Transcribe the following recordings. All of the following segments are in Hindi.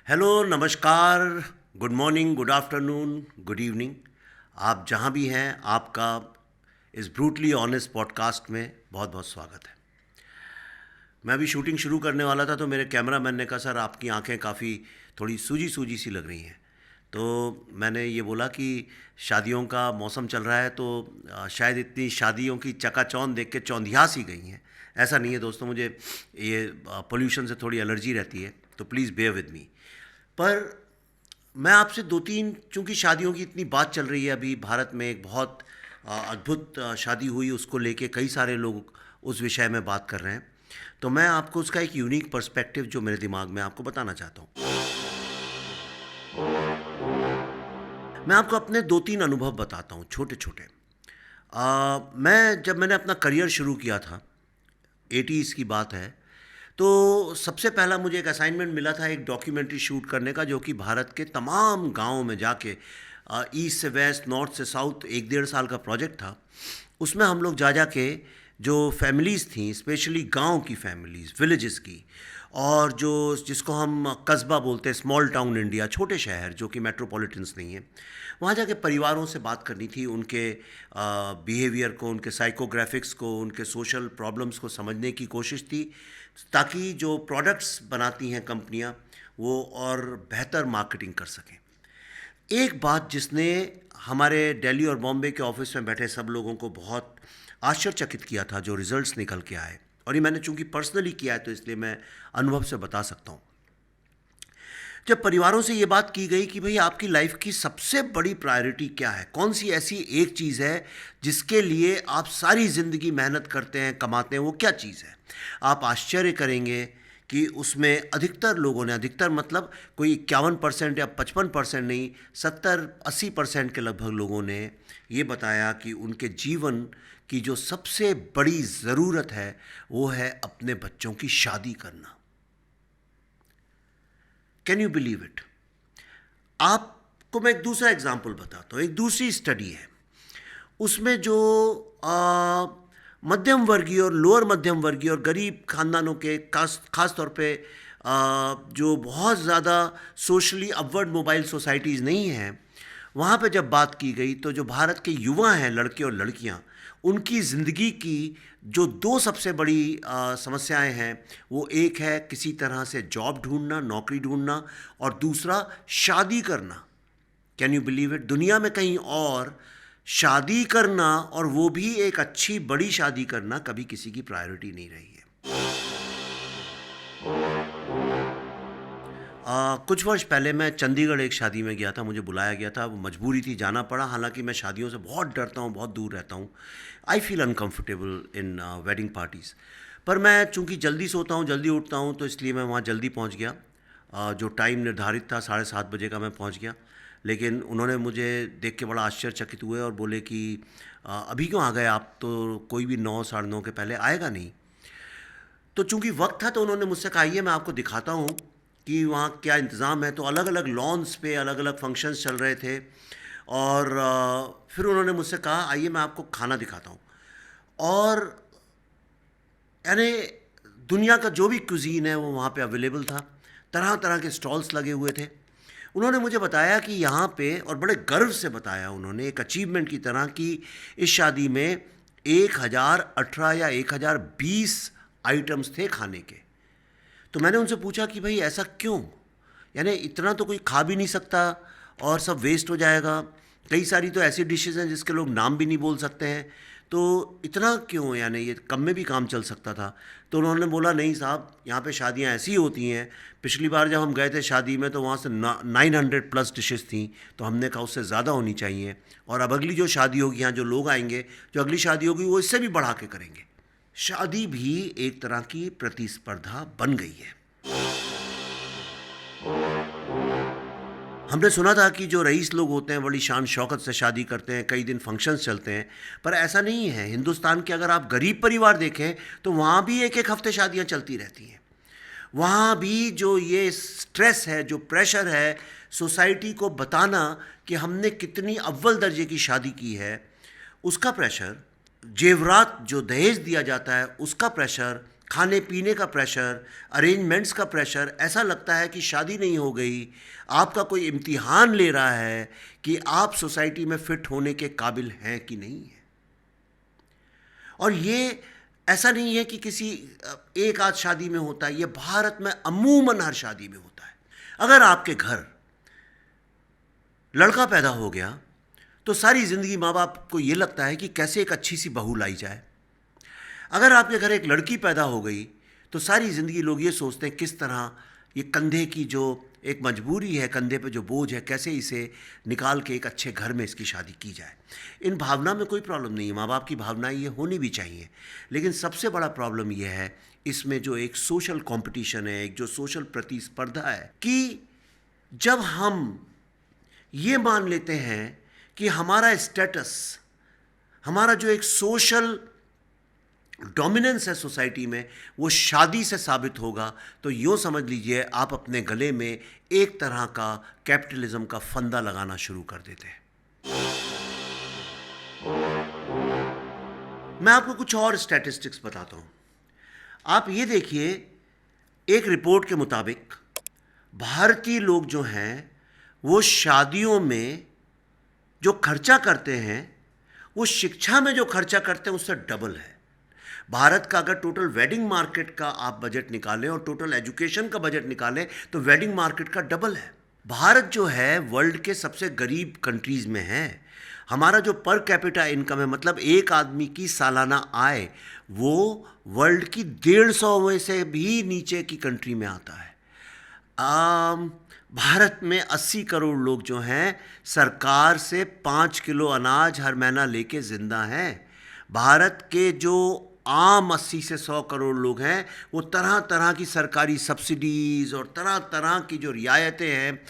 हेलो, नमस्कार, good morning, good afternoon, good evening. आप जहाँ भी हैं, आपका इस ब्रूटली ऑनेस्ट पॉडकास्ट में बहुत बहुत स्वागत है। मैं अभी शूटिंग शुरू करने वाला था तो मेरे कैमरामैन ने कहा, सर आपकी आंखें काफ़ी थोड़ी सूजी सूजी सी लग रही हैं। तो मैंने ये बोला कि शादियों का मौसम चल रहा है तो शायद इतनी शादियों की चकाचौंध देख के चौंधिया सी गई हैं। ऐसा नहीं है दोस्तों, मुझे ये पोल्यूशन से थोड़ी एलर्जी रहती है, तो प्लीज़ बेयर विद मी। पर मैं आपसे दो तीन, चूंकि शादियों की इतनी बात चल रही है, अभी भारत में एक बहुत अद्भुत शादी हुई, उसको लेके कई सारे लोग उस विषय में बात कर रहे हैं। तो मैं आपको उसका एक यूनिक पर्सपेक्टिव जो मेरे दिमाग में आपको बताना चाहता हूँ। मैं आपको अपने दो तीन अनुभव बताता हूँ, छोटे छोटे। मैंने अपना करियर शुरू किया था, 80s की बात है। तो सबसे पहला मुझे एक असाइनमेंट मिला था एक डॉक्यूमेंट्री शूट करने का, जो कि भारत के तमाम गांवों में जाके ईस्ट से वेस्ट, नॉर्थ से साउथ, एक 1.5 साल का प्रोजेक्ट था। उसमें हम लोग जा जा के जो फैमिलीज़ थी, स्पेशली गांव की फैमिलीज़, विलेजेस की, और जो जिसको हम कस्बा बोलते हैं, स्मॉल टाउन इंडिया, छोटे शहर जो कि मेट्रोपॉलिटन्स नहीं हैं, वहाँ जाके परिवारों से बात करनी थी, उनके बिहेवियर को, उनके साइकोग्राफिक्स को, उनके सोशल प्रॉब्लम्स को समझने की कोशिश थी, ताकि जो प्रोडक्ट्स बनाती हैं कंपनियाँ, वो और बेहतर मार्केटिंग कर सकें। एक बात जिसने हमारे दिल्ली और बॉम्बे के ऑफिस में बैठे सब लोगों को बहुत आश्चर्यचकित किया था, जो रिजल्ट्स निकल के आए, और ये मैंने चूंकि पर्सनली किया है तो इसलिए मैं अनुभव से बता सकता हूँ। जब परिवारों से ये बात की गई कि भाई आपकी लाइफ की सबसे बड़ी प्रायोरिटी क्या है, कौन सी ऐसी एक चीज़ है जिसके लिए आप सारी ज़िंदगी मेहनत करते हैं, कमाते हैं, वो क्या चीज़ है, आप आश्चर्य करेंगे कि उसमें अधिकतर लोगों ने, अधिकतर मतलब कोई 51% या 55% नहीं, 70-80% के लगभग लोगों ने ये बताया कि उनके जीवन की जो सबसे बड़ी ज़रूरत है वो है अपने बच्चों की शादी करना। Can you believe it? आपको मैं एक दूसरा एग्जाम्पल बताता हूँ, एक दूसरी स्टडी है। उसमें जो मध्यम वर्गीय और लोअर मध्यम वर्गीय और गरीब खानदानों के खास तौर पे जो बहुत ज़्यादा सोशली अपवर्ड मोबाइल सोसाइटीज़ नहीं हैं, वहाँ पे जब बात की गई तो जो भारत के युवा हैं, लड़के और लड़कियाँ, उनकी ज़िंदगी की जो दो सबसे बड़ी समस्याएं हैं, वो एक है किसी तरह से जॉब ढूंढना, नौकरी ढूंढना, और दूसरा शादी करना। Can you believe it? दुनिया में कहीं और शादी करना, और वो भी एक अच्छी बड़ी शादी करना, कभी किसी की प्रायोरिटी नहीं रही है। कुछ वर्ष पहले मैं चंडीगढ़ एक शादी में गया था, मुझे बुलाया गया था, वो मजबूरी थी, जाना पड़ा। हालांकि मैं शादियों से बहुत डरता हूँ, बहुत दूर रहता हूँ। I feel uncomfortable in wedding parties. पर मैं चूँकि जल्दी सोता हूँ, जल्दी उठता हूँ, तो इसलिए मैं वहाँ जल्दी पहुँच गया। जो टाइम निर्धारित था 7:30 बजे का, मैं पहुँच गया। लेकिन उन्होंने मुझे देख के बड़ा आश्चर्यचकित हुए और बोले कि अभी क्यों आ गए आप, तो कोई भी 9, 9:30 के पहले आएगा नहीं। तो चूंकि वक्त था तो उन्होंने मुझसे कहा, आइए मैं आपको दिखाता हूँ कि वहाँ क्या इंतज़ाम है। तो अलग अलग लॉन्स पे अलग अलग फंक्शंस चल रहे थे, और फिर उन्होंने मुझसे कहा, आइए मैं आपको खाना दिखाता हूँ। और यानी दुनिया का जो भी कुजीन है वो वहाँ पे अवेलेबल था, तरह तरह के स्टॉल्स लगे हुए थे। उन्होंने मुझे बताया कि यहाँ पे, और बड़े गर्व से बताया उन्होंने, एक अचीवमेंट की तरह, कि इस शादी में 1018 या 1020 आइटम्स थे खाने के। तो मैंने उनसे पूछा कि भाई ऐसा क्यों, यानी इतना तो कोई खा भी नहीं सकता और सब वेस्ट हो जाएगा। कई सारी तो ऐसी डिशेज़ हैं जिसके लोग नाम भी नहीं बोल सकते हैं, तो इतना क्यों, यानी ये कम में भी काम चल सकता था। तो उन्होंने बोला, नहीं साहब, यहाँ पे शादियाँ ऐसी होती हैं। पिछली बार जब हम गए थे शादी में तो वहाँ से 900+ डिशेस थी, तो हमने कहा उससे ज़्यादा होनी चाहिए, और अब अगली जो शादी होगी, यहाँ जो लोग आएंगे, जो अगली शादी होगी, वो इससे भी बढ़ा के करेंगे। शादी भी एक तरह की प्रतिस्पर्धा बन गई है। हमने सुना था कि जो रईस लोग होते हैं बड़ी शान शौकत से शादी करते हैं, कई दिन फंक्शंस चलते हैं, पर ऐसा नहीं है। हिंदुस्तान के अगर आप गरीब परिवार देखें तो वहाँ भी एक एक हफ्ते शादियाँ चलती रहती हैं। वहाँ भी जो ये स्ट्रेस है, जो प्रेशर है सोसाइटी को बताना कि हमने कितनी अव्वल दर्जे की शादी की है, उसका प्रेशर, जेवरात जो दहेज दिया जाता है उसका प्रेशर, खाने पीने का प्रेशर, अरेंजमेंट्स का प्रेशर, ऐसा लगता है कि शादी नहीं हो गई, आपका कोई इम्तिहान ले रहा है कि आप सोसाइटी में फिट होने के काबिल हैं कि नहीं है। और ये ऐसा नहीं है कि किसी एक आध शादी में होता है, ये भारत में अमूमन हर शादी में होता है। अगर आपके घर लड़का पैदा हो गया तो सारी ज़िंदगी माँ बाप को ये लगता है कि कैसे एक अच्छी सी बहू लाई जाए। अगर आपके घर एक लड़की पैदा हो गई तो सारी ज़िंदगी लोग ये सोचते हैं किस तरह ये कंधे की जो एक मजबूरी है, कंधे पे जो बोझ है, कैसे इसे निकाल के एक अच्छे घर में इसकी शादी की जाए। इन भावना में कोई प्रॉब्लम नहीं है, माँ बाप की भावनाएं ये होनी भी चाहिए। लेकिन सबसे बड़ा प्रॉब्लम ये है इसमें जो एक सोशल कंपटीशन है, एक जो सोशल प्रतिस्पर्धा है, कि जब हम ये मान लेते हैं कि हमारा स्टेटस, हमारा जो एक सोशल डोमिनेंस है सोसाइटी में, वो शादी से साबित होगा, तो यूँ समझ लीजिए आप अपने गले में एक तरह का कैपिटलिज्म का फंदा लगाना शुरू कर देते हैं। मैं आपको कुछ और स्टैटिस्टिक्स बताता हूँ। आप ये देखिए, एक रिपोर्ट के मुताबिक भारतीय लोग जो हैं वो शादियों में जो खर्चा करते हैं वो शिक्षा में जो खर्चा करते हैं उससे डबल है। भारत का अगर टोटल वेडिंग मार्केट का आप बजट निकालें और टोटल एजुकेशन का बजट निकालें तो वेडिंग मार्केट का डबल है। भारत जो है वर्ल्ड के सबसे गरीब कंट्रीज़ में है। हमारा जो पर कैपिटा इनकम है, मतलब एक आदमी की सालाना आय, वो वर्ल्ड की 150 में से भी नीचे की कंट्री में आता है। भारत में 80 करोड़ लोग जो हैं सरकार से 5 किलो अनाज हर महीना लेके ज़िंदा हैं। भारत के जो आम 80 से 100 करोड़ लोग हैं वो तरह तरह की सरकारी सब्सिडीज़ और तरह तरह की जो रियायतें हैं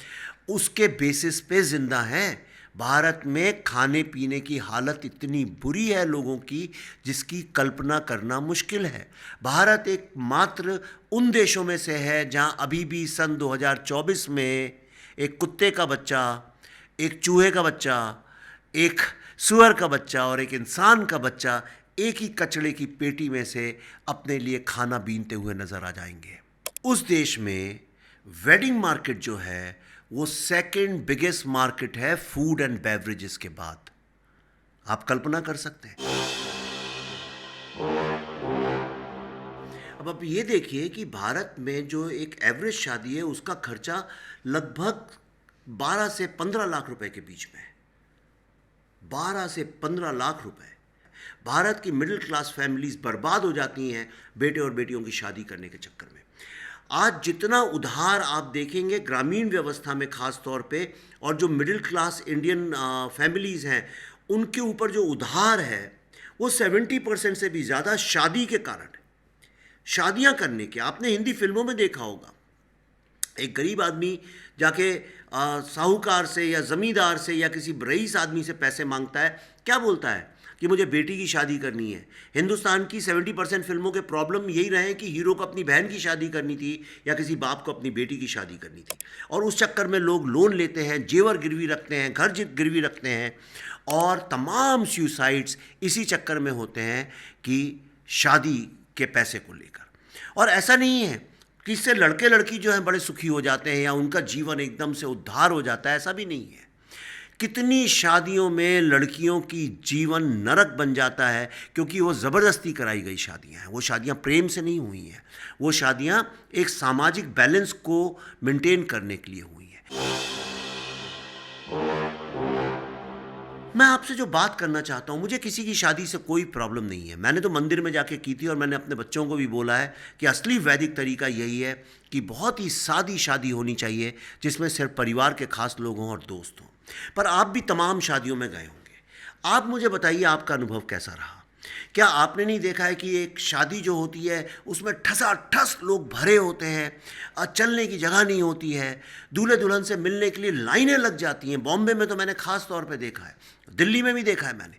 उसके बेसिस पे ज़िंदा हैं। भारत में खाने पीने की हालत इतनी बुरी है लोगों की जिसकी कल्पना करना मुश्किल है। भारत एक मात्र उन देशों में से है जहां अभी भी सन 2024 में एक कुत्ते का बच्चा, एक चूहे का बच्चा, एक सूअर का बच्चा और एक इंसान का बच्चा एक ही कचड़े की पेटी में से अपने लिए खाना बीनते हुए नजर आ जाएंगे। उस देश में वेडिंग मार्केट जो है वो सेकंड बिगेस्ट मार्केट है फूड एंड बेवरेजेस के बाद। आप कल्पना कर सकते हैं। अब आप ये देखिए कि भारत में जो एक एवरेज शादी है उसका खर्चा लगभग 12 से 15 लाख रुपए के बीच में है। 12 से 15 लाख रुपए। भारत की मिडिल क्लास फैमिलीज बर्बाद हो जाती हैं बेटे और बेटियों की शादी करने के चक्कर में। आज जितना उधार आप देखेंगे ग्रामीण व्यवस्था में ख़ास तौर पे, और जो मिडिल क्लास इंडियन फैमिलीज़ हैं उनके ऊपर जो उधार है वो 70% से भी ज़्यादा शादी के कारण है। शादियां करने के, आपने हिंदी फिल्मों में देखा होगा, एक गरीब आदमी जाके साहूकार से या ज़मींदार से या किसी रईस आदमी से पैसे मांगता है, क्या बोलता है कि मुझे बेटी की शादी करनी है। हिंदुस्तान की 70% फिल्मों के प्रॉब्लम यही रहे कि हीरो को अपनी बहन की शादी करनी थी या किसी बाप को अपनी बेटी की शादी करनी थी, और उस चक्कर में लोग लोन लेते हैं, जेवर गिरवी रखते हैं, घर गिरवी रखते हैं, और तमाम सुसाइड्स इसी चक्कर में होते हैं कि शादी के पैसे को लेकर। और ऐसा नहीं है कि इससे लड़के लड़की जो हैं बड़े सुखी हो जाते हैं या उनका जीवन एकदम से उद्धार हो जाता है, ऐसा भी नहीं है। कितनी शादियों में लड़कियों की जीवन नरक बन जाता है क्योंकि वो ज़बरदस्ती कराई गई शादियां हैं। वो शादियां प्रेम से नहीं हुई हैं, वो शादियां एक सामाजिक बैलेंस को मेंटेन करने के लिए हुई हैं। मैं आपसे जो बात करना चाहता हूँ, मुझे किसी की शादी से कोई प्रॉब्लम नहीं है। मैंने तो मंदिर में जाके की थी और मैंने अपने बच्चों को भी बोला है कि असली वैदिक तरीका यही है कि बहुत ही सादी शादी होनी चाहिए जिसमें सिर्फ परिवार के खास लोग हों और दोस्त हों। पर आप भी तमाम शादियों में गए होंगे, आप मुझे बताइए आपका अनुभव कैसा रहा। क्या आपने नहीं देखा है कि एक शादी जो होती है उसमें ठसाठस लोग भरे होते हैं, चलने की जगह नहीं होती है, दूल्हे दुल्हन से मिलने के लिए लाइनें लग जाती हैं। बॉम्बे में तो मैंने ख़ास तौर पे देखा है, दिल्ली में भी देखा है मैंने,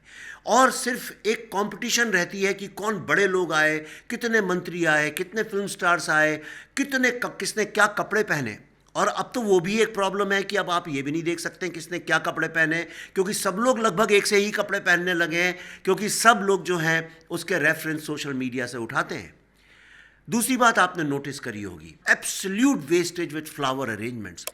और सिर्फ एक कंपटीशन रहती है कि कौन बड़े लोग आए, कितने मंत्री आए, कितने फिल्म स्टार्स आए, किसने क्या कपड़े पहने। और अब तो वो भी एक प्रॉब्लम है कि अब आप ये भी नहीं देख सकते किसने क्या कपड़े पहने, क्योंकि सब लोग लगभग एक से ही कपड़े पहनने लगे हैं, क्योंकि सब लोग जो हैं उसके रेफरेंस सोशल मीडिया से उठाते हैं। दूसरी बात आपने नोटिस करी होगी, absolute wastage with flower arrangements.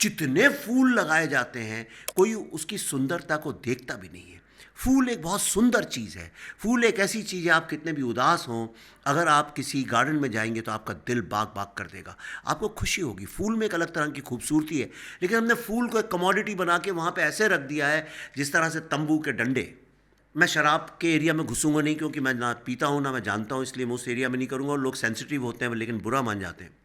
जितने फूल लगाए जाते हैं कोई उसकी सुंदरता को देखता भी नहीं है। फूल एक बहुत सुंदर चीज़ है। फूल एक ऐसी चीज़ है, आप कितने भी उदास हों, अगर आप किसी गार्डन में जाएंगे तो आपका दिल बाग बाग कर देगा, आपको खुशी होगी। फूल में एक अलग तरह की खूबसूरती है, लेकिन हमने फूल को एक कमोडिटी बना के वहाँ पे ऐसे रख दिया है जिस तरह से तंबू के डंडे। मैं शराब के एरिया में घुसूंगा नहीं, क्योंकि मैं ना पीता हूँ ना मैं जानता हूँ, इसलिए मैं उस एरिया में नहीं करूँगा, और लोग सेंसिटिव होते हैं लेकिन बुरा मान जाते हैं।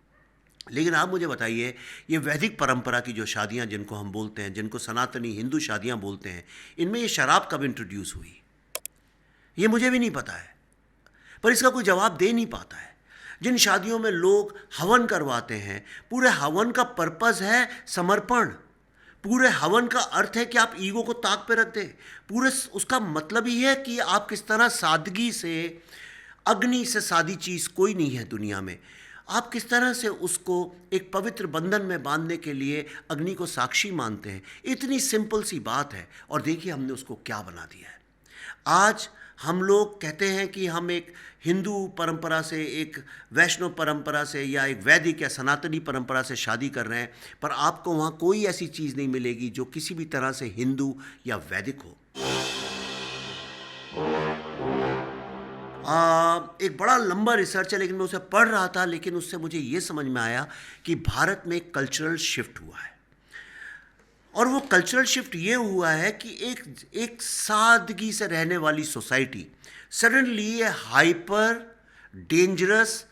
लेकिन आप मुझे बताइए, ये वैदिक परंपरा की जो शादियाँ जिनको हम बोलते हैं, जिनको सनातनी हिंदू शादियाँ बोलते हैं, इनमें ये शराब कब इंट्रोड्यूस हुई, ये मुझे भी नहीं पता है, पर इसका कोई जवाब दे नहीं पाता है। जिन शादियों में लोग हवन करवाते हैं, पूरे हवन का पर्पस है समर्पण। पूरे हवन का अर्थ है कि आप ईगो को ताक पे रख दें। पूरे उसका मतलब ही है कि आप किस तरह सादगी से, अग्नि से सादी चीज़ कोई नहीं है दुनिया में, आप किस तरह से उसको एक पवित्र बंधन में बांधने के लिए अग्नि को साक्षी मानते हैं। इतनी सिंपल सी बात है, और देखिए हमने उसको क्या बना दिया है। आज हम लोग कहते हैं कि हम एक हिंदू परंपरा से, एक वैष्णव परंपरा से, या एक वैदिक या सनातनी परंपरा से शादी कर रहे हैं, पर आपको वहाँ कोई ऐसी चीज़ नहीं मिलेगी जो किसी भी तरह से हिंदू या वैदिक हो। एक बड़ा लंबा रिसर्च है, लेकिन मैं उसे पढ़ रहा था, लेकिन उससे मुझे ये समझ में आया कि भारत में एक कल्चरल शिफ्ट हुआ है। और वो कल्चरल शिफ्ट ये हुआ है कि एक सादगी से रहने वाली सोसाइटी सडनली ये हाइपर डेंजरस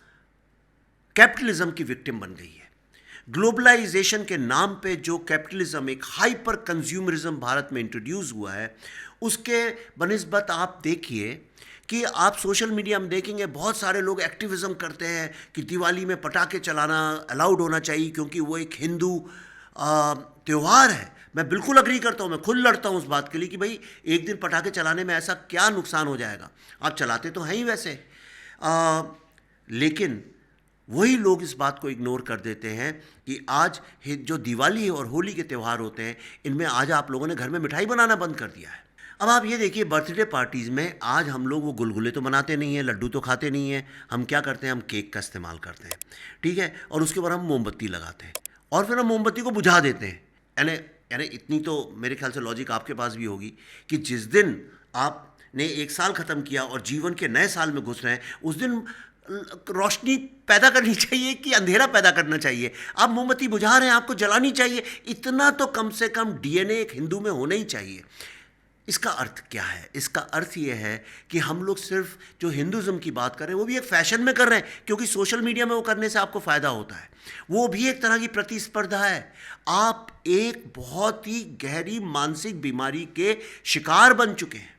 कैपिटलिज्म की विक्टिम बन गई है। ग्लोबलाइजेशन के नाम पे जो कैपिटलिज्म, एक हाइपर कंज्यूमरिज्म भारत में इंट्रोड्यूस हुआ है, उसके बनिस्बत आप देखिए कि आप सोशल मीडिया में देखेंगे बहुत सारे लोग एक्टिविज्म करते हैं कि दिवाली में पटाखे चलाना अलाउड होना चाहिए क्योंकि वो एक हिंदू त्यौहार है। मैं बिल्कुल अग्री करता हूँ, मैं खुद लड़ता हूँ उस बात के लिए कि भाई एक दिन पटाखे चलाने में ऐसा क्या नुकसान हो जाएगा, आप चलाते तो हैं ही वैसे। लेकिन वही लोग इस बात को इग्नोर कर देते हैं कि आज जो दिवाली और होली के त्यौहार होते हैं, इनमें आज आप लोगों ने घर में मिठाई बनाना बंद कर दिया है। अब आप ये देखिए, बर्थडे पार्टीज़ में आज हम लोग वो गुलगुले तो बनाते नहीं हैं, लड्डू तो खाते नहीं हैं, हम क्या करते हैं, हम केक का इस्तेमाल करते हैं, ठीक है, और उसके बाद हम मोमबत्ती लगाते हैं और फिर हम मोमबत्ती को बुझा देते हैं। यानी यानी इतनी तो मेरे ख्याल से लॉजिक आपके पास भी होगी कि जिस दिन आपने एक साल ख़त्म किया और जीवन के नए साल में घुस रहे हैं, उस दिन रोशनी पैदा करनी चाहिए कि अंधेरा पैदा करना चाहिए। आप मोमबत्ती बुझा रहे हैं, आपको जलानी चाहिए। इतना तो कम से कम डीएनए एक हिंदू में होना ही चाहिए। इसका अर्थ क्या है? इसका अर्थ ये है कि हम लोग सिर्फ जो हिंदुज़म की बात कर रहे हैं वो भी एक फैशन में कर रहे हैं, क्योंकि सोशल मीडिया में वो करने से आपको फ़ायदा होता है। वो भी एक तरह की प्रतिस्पर्धा है। आप एक बहुत ही गहरी मानसिक बीमारी के शिकार बन चुके हैं,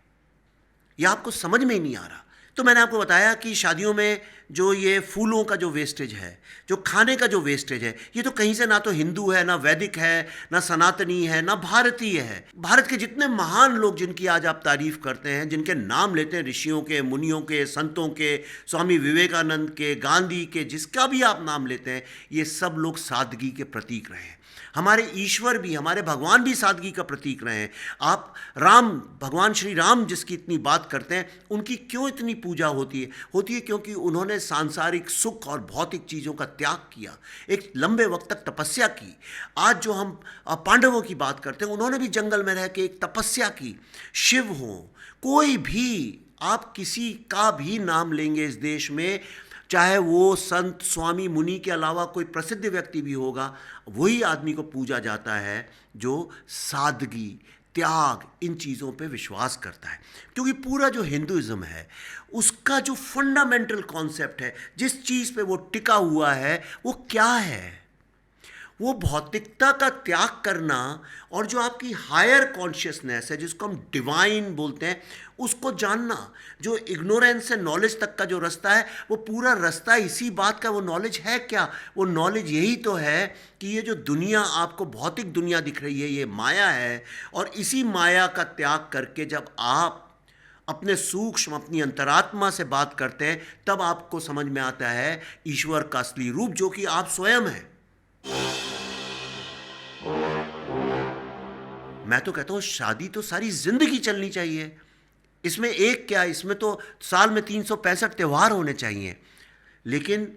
यह आपको समझ में ही नहीं आ रहा। तो मैंने आपको बताया कि शादियों में जो ये फूलों का जो वेस्टेज है, जो खाने का जो वेस्टेज है, ये तो कहीं से ना तो हिंदू है, ना वैदिक है, ना सनातनी है, ना भारतीय है। भारत के जितने महान लोग जिनकी आज आप तारीफ करते हैं, जिनके नाम लेते हैं, ऋषियों के, मुनियों के, संतों के, स्वामी विवेकानंद के, गांधी के, जिसका भी आप नाम लेते हैं, ये सब लोग सादगी के प्रतीक रहे हैं। हमारे ईश्वर भी, हमारे भगवान भी सादगी का प्रतीक रहे हैं। आप राम, भगवान श्री राम जिसकी इतनी बात करते हैं, उनकी क्यों इतनी पूजा होती है क्योंकि उन्होंने सांसारिक सुख और भौतिक चीज़ों का त्याग किया, एक लंबे वक्त तक तपस्या की। आज जो हम पांडवों की बात करते हैं, उन्होंने भी जंगल में रह के एक तपस्या की। शिव हो, कोई भी, आप किसी का भी नाम लेंगे इस देश में, चाहे वो संत, स्वामी, मुनि के अलावा कोई प्रसिद्ध व्यक्ति भी होगा, वही आदमी को पूजा जाता है जो सादगी, त्याग, इन चीज़ों पे विश्वास करता है। क्योंकि पूरा जो हिंदुइज्म है, उसका जो फंडामेंटल कॉन्सेप्ट है, जिस चीज़ पे वो टिका हुआ है, वो क्या है? वो भौतिकता का त्याग करना, और जो आपकी हायर कॉन्शियसनेस है, जिसको हम डिवाइन बोलते हैं, उसको जानना। जो इग्नोरेंस से नॉलेज तक का जो रास्ता है, वो पूरा रास्ता इसी बात का। वो नॉलेज है क्या? वो नॉलेज यही तो है कि ये जो दुनिया आपको भौतिक दुनिया दिख रही है, ये माया है, और इसी माया का त्याग करके जब आप अपने सूक्ष्म, अपनी अंतरात्मा से बात करते हैं, तब आपको समझ में आता है ईश्वर का असली रूप, जो कि आप स्वयं हैं। मैं तो कहता हूँ शादी तो सारी जिंदगी चलनी चाहिए। इसमें एक क्या, इसमें तो साल में 365 त्यौहार होने चाहिए। लेकिन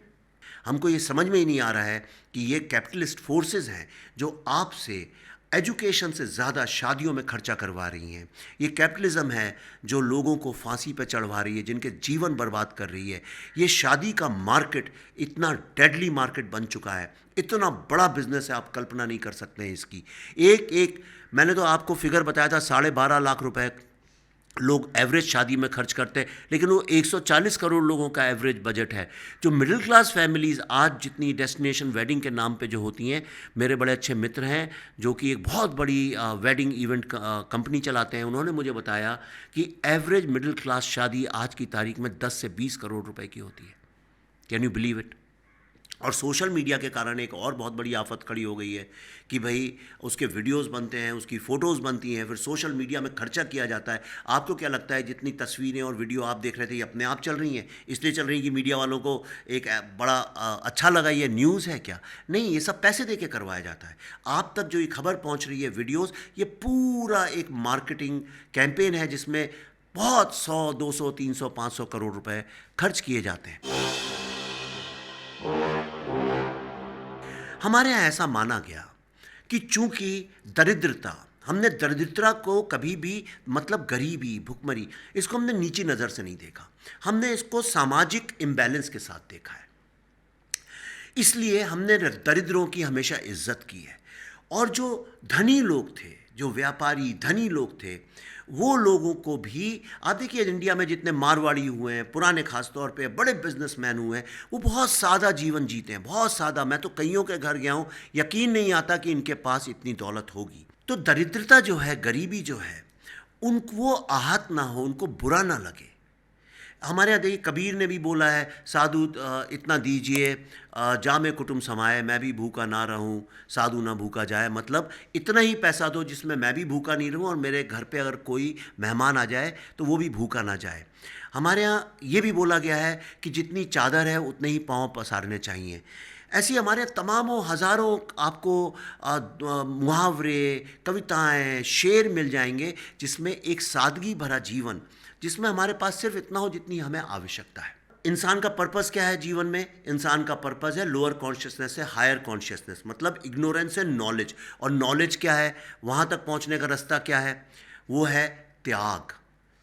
हमको ये समझ में ही नहीं आ रहा है कि ये कैपिटलिस्ट फोर्सेस हैं जो आपसे एजुकेशन से ज़्यादा शादियों में खर्चा करवा रही हैं। ये कैपिटलिज्म है जो लोगों को फांसी पे चढ़वा रही है, जिनके जीवन बर्बाद कर रही है। ये शादी का मार्केट इतना डेडली मार्केट बन चुका है, इतना बड़ा बिजनेस है, आप कल्पना नहीं कर सकते हैं इसकी। एक मैंने तो आपको फिगर बताया था, 12.5 लाख रुपए लोग एवरेज शादी में खर्च करते हैं, लेकिन वो 140 करोड़ लोगों का एवरेज बजट है। जो मिडिल क्लास फैमिलीज़ आज जितनी डेस्टिनेशन वेडिंग के नाम पे जो होती हैं, मेरे बड़े अच्छे मित्र हैं जो कि एक बहुत बड़ी वेडिंग इवेंट कंपनी चलाते हैं, उन्होंने मुझे बताया कि एवरेज मिडिल क्लास शादी आज की तारीख में 10 से 20 करोड़ रुपए की होती है। Can you believe it? और सोशल मीडिया के कारण एक और बहुत बड़ी आफत खड़ी हो गई है कि भाई उसके वीडियोस बनते हैं, उसकी फ़ोटोज़ बनती हैं, फिर सोशल मीडिया में खर्चा किया जाता है। आपको क्या लगता है जितनी तस्वीरें और वीडियो आप देख रहे थे ये अपने आप चल रही हैं, इसलिए चल रही हैं कि मीडिया वालों को एक बड़ा अच्छा लगा, ये न्यूज़ है क्या? नहीं, ये सब पैसे दे के करवाया जाता है। आप तक जो ये खबर पहुँच रही है, वीडियोज़, ये पूरा एक मार्केटिंग कैंपेन है जिसमें बहुत 100, 200, 300, 500 करोड़ रुपए खर्च किए जाते हैं। हमारे यहाँ ऐसा माना गया कि चूंकि दरिद्रता, हमने दरिद्रता को कभी भी, मतलब गरीबी, भुखमरी, इसको हमने नीची नज़र से नहीं देखा, हमने इसको सामाजिक इम्बैलेंस के साथ देखा है। इसलिए हमने दरिद्रों की हमेशा इज्जत की है। और जो धनी लोग थे, जो व्यापारी धनी लोग थे, वो लोगों को भी, आप देखिए इंडिया में जितने मारवाड़ी हुए हैं, पुराने खास तौर पे बड़े बिजनेसमैन हुए हैं, वो बहुत सादा जीवन जीते हैं, बहुत सादा। मैं तो कईयों के घर गया हूँ, यकीन नहीं आता कि इनके पास इतनी दौलत होगी। तो दरिद्रता जो है, गरीबी जो है, उनको वो आहत ना हो, उनको बुरा ना लगे। हमारे यहाँ देखिए कबीर ने भी बोला है, साधु इतना दीजिए जामे कुटुम समाए, मैं भी भूखा ना रहूं, साधु ना भूखा जाए। मतलब इतना ही पैसा दो जिसमें मैं भी भूखा नहीं रहूं और मेरे घर पे अगर कोई मेहमान आ जाए तो वो भी भूखा ना जाए। हमारे यहाँ ये भी बोला गया है कि जितनी चादर है उतने ही पाँव पसारने चाहिए। ऐसी हमारे तमामों हज़ारों आपको मुहावरे, कविताएं, शेर मिल जाएंगे जिसमें एक सादगी भरा जीवन, जिसमें हमारे पास सिर्फ इतना हो जितनी हमें आवश्यकता है। इंसान का पर्पस क्या है जीवन में? इंसान का पर्पस है लोअर कॉन्शियसनेस से हायर कॉन्शियसनेस, मतलब इग्नोरेंस से नॉलेज। और नॉलेज क्या है, वहाँ तक पहुँचने का रास्ता क्या है? वो है त्याग।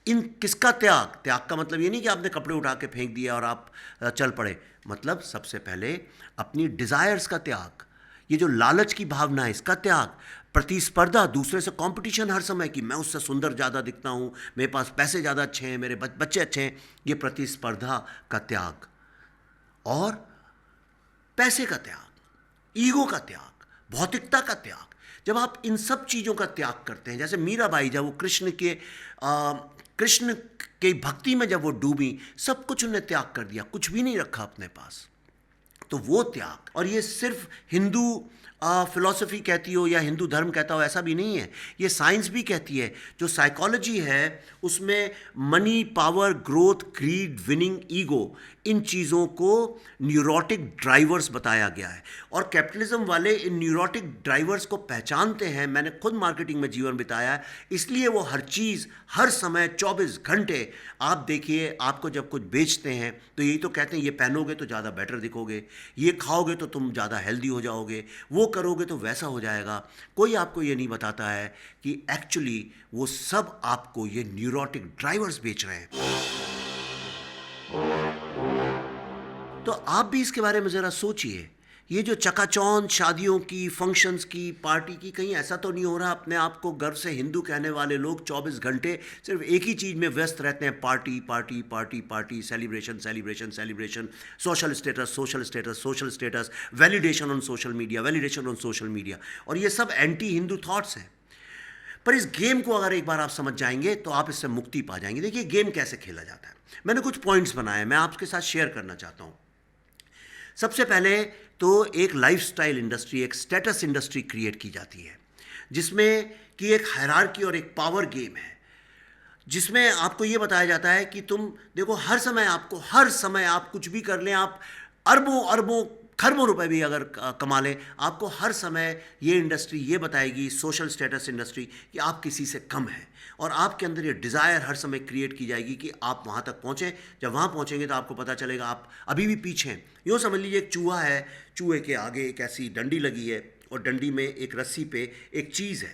इन किसका त्याग? त्याग का मतलब ये नहीं कि आपने कपड़े उठा के फेंक दिया और आप चल पड़े। मतलब सबसे पहले अपनी डिज़ायर्स का त्याग, ये जो लालच की भावना है इसका त्याग, प्रतिस्पर्धा, दूसरे से कंपटीशन हर समय कि मैं उससे सुंदर ज़्यादा दिखता हूँ, मेरे पास पैसे ज़्यादा अच्छे हैं, मेरे बच्चे अच्छे हैं, ये प्रतिस्पर्धा का त्याग। और पैसे का त्याग, ईगो का त्याग, भौतिकता का त्याग। जब आप इन सब चीज़ों का त्याग करते हैं, जैसे मीराबाई जब वो कृष्ण के भक्ति में जब वो डूबी, सब कुछ उन्हें त्याग कर दिया, कुछ भी नहीं रखा अपने पास। तो वो त्याग, और ये सिर्फ हिंदू फिलॉसफी कहती हो या हिंदू धर्म कहता हो ऐसा भी नहीं है, ये साइंस भी कहती है। जो साइकोलॉजी है उसमें money, power, growth, greed, winning, ego, इन चीज़ों को न्यूरोटिक ड्राइवर्स बताया गया है। और कैपिटलिज्म वाले इन न्यूरोटिक ड्राइवर्स को पहचानते हैं। मैंने खुद मार्केटिंग में जीवन बिताया है, इसलिए वो हर चीज़, हर समय, 24 घंटे, आप देखिए, आपको जब कुछ बेचते हैं तो यही तो कहते हैं ये पहनोगे तो ज़्यादा बेटर दिखोगे, ये खाओगे तो तुम ज़्यादा हेल्दी हो जाओगे, वो करोगे तो वैसा हो जाएगा। कोई आपको ये नहीं बताता है कि एक्चुअली वो सब आपको ये न्यूरोटिक ड्राइवर्स बेच रहे हैं। तो आप भी इसके बारे में ज़रा सोचिए। ये जो चकाचौंध शादियों की, फंक्शंस की, पार्टी की, कहीं ऐसा तो नहीं हो रहा अपने आप को गर्व से हिंदू कहने वाले लोग 24 घंटे सिर्फ एक ही चीज़ में व्यस्त रहते हैं? Party party party party, celebration celebration celebration, social status social status social status, validation on social media, validation on social media. और ये सब एंटी हिंदू थॉट्स हैं। पर इस गेम को अगर एक बार आप समझ जाएंगे तो आप इससे मुक्ति पा जाएंगे। देखिए गेम कैसे खेला जाता है, मैंने कुछ पॉइंट्स बनाए, मैं आपके साथ शेयर करना चाहता हूँ। सबसे पहले तो एक लाइफस्टाइल इंडस्ट्री, एक स्टेटस इंडस्ट्री क्रिएट की जाती है, जिसमें कि एक हायरार्की और एक पावर गेम है, जिसमें आपको ये बताया जाता है कि तुम देखो, हर समय आप कुछ भी कर लें, आप अरबों अरबों खरबों रुपए भी अगर कमा लें, आपको हर समय ये इंडस्ट्री ये बताएगी, सोशल स्टेटस इंडस्ट्री, कि आप किसी से कम हैं, और आपके अंदर ये डिज़ायर हर समय क्रिएट की जाएगी कि आप वहाँ तक पहुँचें। जब वहाँ पहुँचेंगे तो आपको पता चलेगा आप अभी भी पीछे हैं। यूँ समझ लीजिए एक चूहा है, चूहे के आगे एक ऐसी डंडी लगी है, और डंडी में एक रस्सी पे एक चीज़ है,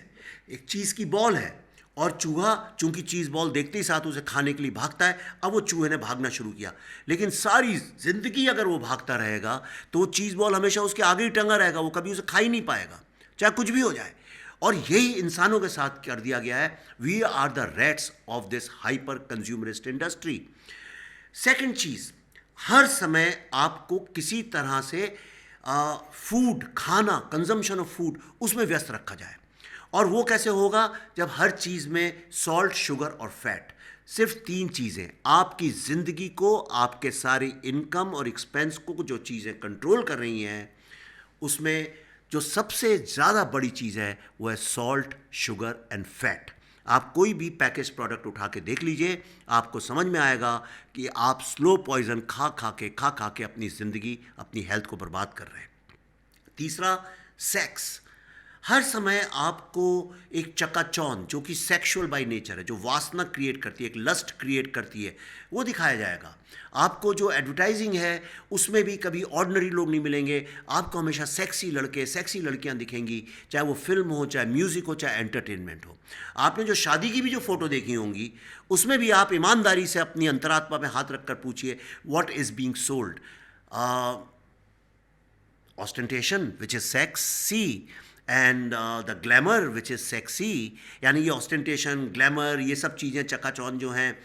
एक चीज़ की बॉल है, और चूहा चूंकि चीज़ बॉल देखते ही साथ उसे खाने के लिए भागता है। अब वो चूहे ने भागना शुरू किया, लेकिन सारी ज़िंदगी अगर वो भागता रहेगा तो वो चीज़ बॉल हमेशा उसके आगे ही टंगा रहेगा, वो कभी उसे खा ही नहीं पाएगा, चाहे कुछ भी हो जाए। और यही इंसानों के साथ कर दिया गया है। We are the rats of this hyper consumerist industry. Second चीज़, हर समय आपको किसी तरह से फूड, खाना, कंजम्पशन ऑफ फूड, उसमें व्यस्त रखा जाए। और वो कैसे होगा? जब हर चीज़ में सॉल्ट, शुगर और फैट, सिर्फ 3 चीज़ें आपकी ज़िंदगी को, आपके सारी इनकम और एक्सपेंस को जो चीज़ें कंट्रोल कर रही हैं, उसमें जो सबसे ज़्यादा बड़ी चीज़ है वो है सॉल्ट, शुगर एंड फैट। आप कोई भी पैकेज प्रोडक्ट उठा के देख लीजिए, आपको समझ में आएगा कि आप स्लो पॉइजन खा खा के अपनी ज़िंदगी, अपनी हेल्थ को बर्बाद कर रहे हैं। तीसरा, सेक्स। हर समय आपको एक चकाचौंध, जो कि सेक्सुअल बाय नेचर है, जो वासना क्रिएट करती है, एक लस्ट क्रिएट करती है, वो दिखाया जाएगा। आपको जो एडवर्टाइजिंग है उसमें भी कभी ऑर्डिनरी लोग नहीं मिलेंगे, आपको हमेशा सेक्सी लड़के, सेक्सी लड़कियां दिखेंगी, चाहे वो फिल्म हो, चाहे म्यूज़िक हो, चाहे एंटरटेनमेंट हो। आपने जो शादी की भी जो फ़ोटो देखी होंगी, उसमें भी आप ईमानदारी से अपनी अंतरात्मा में हाथ रख कर पूछिए, what is being sold? Ostentation which is sexy, and the glamour which is sexy. यानी ये ऑस्टेंटेशन, ग्लैमर, ये सब चीज़ें चकाचौंध जो हैं,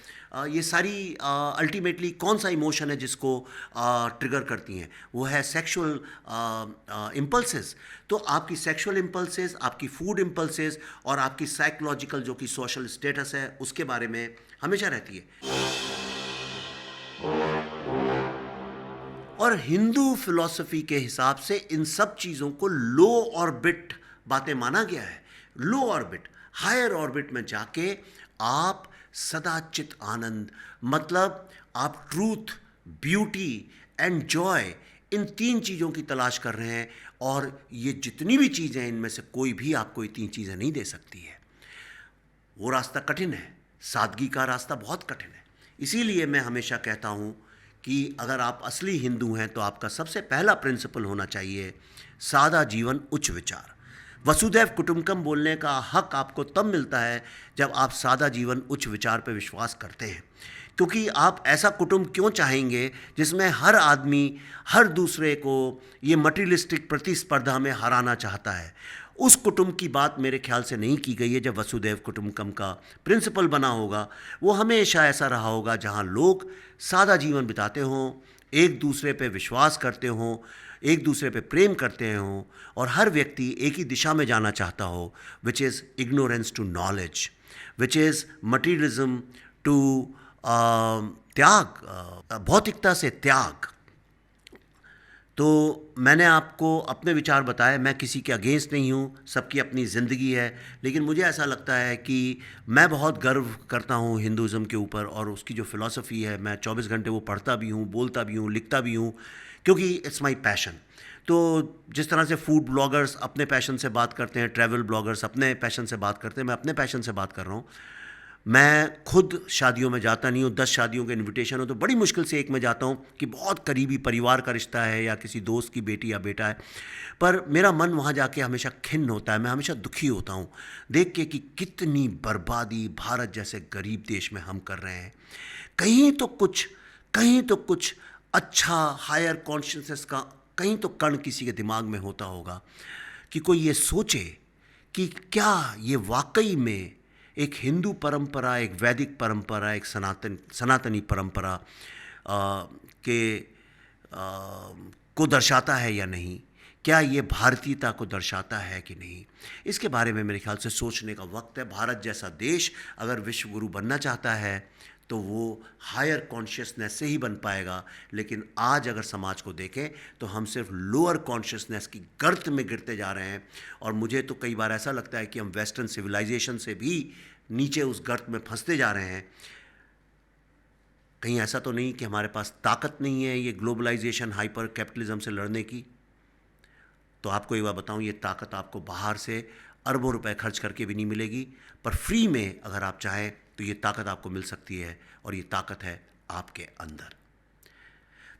ये सारी अल्टीमेटली कौन सा इमोशन है जिसको ट्रिगर करती हैं? वो है सेक्सुअल इम्पल्सेस। तो आपकी सेक्सुअल इम्पल्सेस, आपकी फूड इम्पल्सेस, और आपकी साइकोलॉजिकल जो कि सोशल स्टेटस है, उसके बारे में हमेशा रहती है। और हिंदू फिलॉसफी के हिसाब से इन सब चीज़ों को लो ऑर्बिट बातें माना गया है। लो ऑर्बिट, हायर ऑर्बिट में जाके आप सदाचित आनंद, मतलब आप ट्रूथ, ब्यूटी एंड जॉय, इन 3 चीज़ों की तलाश कर रहे हैं। और ये जितनी भी चीज़ें हैं, इनमें से कोई भी आपको ये 3 चीज़ें नहीं दे सकती है। वो रास्ता कठिन है, सादगी का रास्ता बहुत कठिन है। इसीलिए मैं हमेशा कहता हूँ कि अगर आप असली हिंदू हैं तो आपका सबसे पहला प्रिंसिपल होना चाहिए सादा जीवन, उच्च विचार। वसुधैव कुटुंबकम बोलने का हक आपको तब मिलता है जब आप सादा जीवन, उच्च विचार पर विश्वास करते हैं। क्योंकि आप ऐसा कुटुंब क्यों चाहेंगे जिसमें हर आदमी हर दूसरे को ये मटीरियलिस्टिक प्रतिस्पर्धा में हराना चाहता है? उस कुटुंब की बात मेरे ख्याल से नहीं की गई है। जब वसुधैव कुटुंबकम का प्रिंसिपल बना होगा, वो हमेशा ऐसा रहा होगा जहाँ लोग सादा जीवन बिताते हों, एक दूसरे पे विश्वास करते हों, एक दूसरे पे प्रेम करते हों, और हर व्यक्ति एक ही दिशा में जाना चाहता हो, which is ignorance to knowledge, which is materialism to त्याग, भौतिकता से त्याग। तो मैंने आपको अपने विचार बताए। मैं किसी के अगेंस्ट नहीं हूँ, सबकी अपनी ज़िंदगी है, लेकिन मुझे ऐसा लगता है कि मैं बहुत गर्व करता हूँ हिंदुज़म के ऊपर, और उसकी जो फ़िलॉसफ़ी है, मैं 24 घंटे वो पढ़ता भी हूँ, बोलता भी हूँ, लिखता भी हूँ, क्योंकि इट्स माई पैशन। तो जिस तरह से फूड ब्लॉगर्स अपने पैशन से बात करते हैं, ट्रैवल ब्लॉगर्स अपने पैशन से बात करते हैं, मैं अपने पैशन से बात कर रहा हूँ। मैं खुद शादियों में जाता नहीं हूँ। 10 शादियों के इनविटेशन हो तो बड़ी मुश्किल से एक में जाता हूँ कि बहुत करीबी परिवार का रिश्ता है या किसी दोस्त की बेटी या बेटा है, पर मेरा मन वहाँ जाके हमेशा खिन्न होता है। मैं हमेशा दुखी होता हूँ देख के कि कितनी बर्बादी भारत जैसे गरीब देश में हम कर रहे हैं। कहीं तो कुछ अच्छा हायर कॉन्शियसनेस का कहीं तो कण किसी के दिमाग में होता होगा कि कोई ये सोचे कि क्या ये वाकई में एक हिंदू परंपरा, एक वैदिक परंपरा, एक सनातनी परंपरा को दर्शाता है या नहीं? क्या ये भारतीयता को दर्शाता है कि नहीं? इसके बारे में मेरे ख्याल से सोचने का वक्त है। भारत जैसा देश अगर विश्व गुरु बनना चाहता है तो वो हायर कॉन्शियसनेस से ही बन पाएगा। लेकिन आज अगर समाज को देखें तो हम सिर्फ लोअर कॉन्शियसनेस की गर्त में गिरते जा रहे हैं, और मुझे तो कई बार ऐसा लगता है कि हम वेस्टर्न सिविलाइजेशन से भी नीचे उस गर्त में फंसते जा रहे हैं। कहीं ऐसा तो नहीं कि हमारे पास ताकत नहीं है ये ग्लोबलाइजेशन हाइपर कैपिटलिज्म से लड़ने की? तो आपको एक बात बताऊं, ये ताकत आपको बाहर से अरबों रुपए खर्च करके भी नहीं मिलेगी, पर फ्री में अगर आप चाहें तो ये ताकत आपको मिल सकती है, और ये ताकत है आपके अंदर।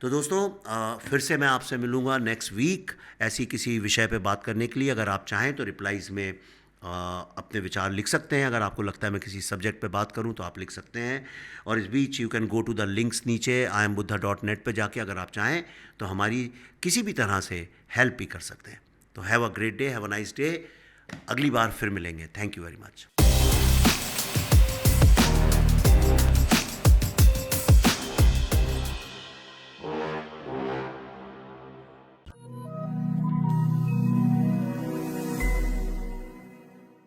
तो दोस्तों, फिर से मैं आपसे मिलूँगा नेक्स्ट वीक ऐसी किसी विषय पे बात करने के लिए। अगर आप चाहें तो रिप्लाईज़ में अपने विचार लिख सकते हैं। अगर आपको लगता है मैं किसी सब्जेक्ट पे बात करूं तो आप लिख सकते हैं। और इस बीच you can go to the links नीचे iambuddha.net पे जाके अगर आप चाहें तो हमारी किसी भी तरह से हेल्प भी कर सकते हैं। तो have a great day, have a nice day. अगली बार फिर मिलेंगे। Thank you very much.